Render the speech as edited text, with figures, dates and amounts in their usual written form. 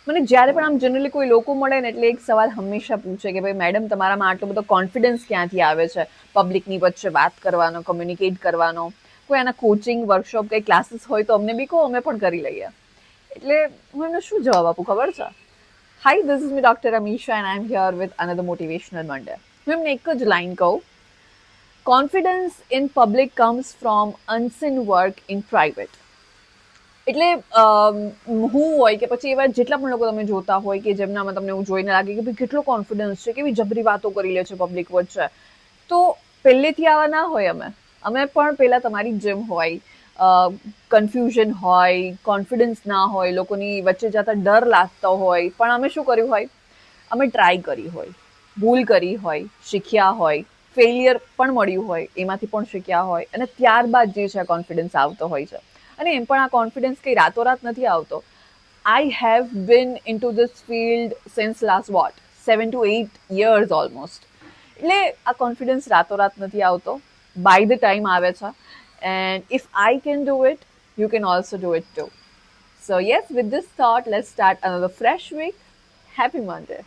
મને જ્યારે પણ આમ જનરલી કોઈ લોકો મળે ને એટલે એક સવાલ હંમેશા પૂછે કે ભાઈ મેડમ તમારામાં આટલો બધો કોન્ફિડન્સ ક્યાંથી આવે છે પબ્લિકની વચ્ચે વાત કરવાનો, કમ્યુનિકેટ કરવાનો, કોઈ આના કોચિંગ વર્કશોપ કંઈ ક્લાસીસ હોય તો અમને બી કહો, અમે પણ કરી લઈએ. એટલે હું એમને શું જવાબ આપું ખબર છે? Hi, this is me doctor Amisha and I am here with another motivational Monday. હું એમને એક જ લાઈન કહું, confidence in public comes from unseen work in private. એટલે હું હોય કે પછી એવા જેટલા પણ લોકો તમે જોતા હોય કે જેમનામાં તમને એવું જોઈને લાગે કે ભાઈ કેટલો કોન્ફિડન્સ છે, કેવી જબરી વાતો કરી લે છે પબ્લિક વચ્ચે, તો પહેલેથી આવા ના હોય. અમે પણ પહેલાં તમારી જેમ હોય, કન્ફ્યુઝન હોય, કોન્ફિડન્સ ના હોય, લોકોની વચ્ચે જતા ડર લાગતો હોય, પણ અમે શું કર્યું હોય? અમે ટ્રાય કરી હોય, ભૂલ કરી હોય, શીખ્યા હોય, ફેલિયર પણ મળ્યું હોય, એમાંથી પણ શીખ્યા હોય, અને ત્યારબાદ જે છે કોન્ફિડન્સ આવતો હોય છે. અને એમ પણ આ કોન્ફિડન્સ કંઈ રાતોરાત નથી આવતો. I have been into this field since last what 7 to 8 years almost. એટલે આ કોન્ફિડન્સ રાતોરાત નથી આવતો, બાય ધ ટાઈમ આવે છે. And if I can do it, you can also do it to. So yes, with this thought, let's start another fresh week. Happy Monday.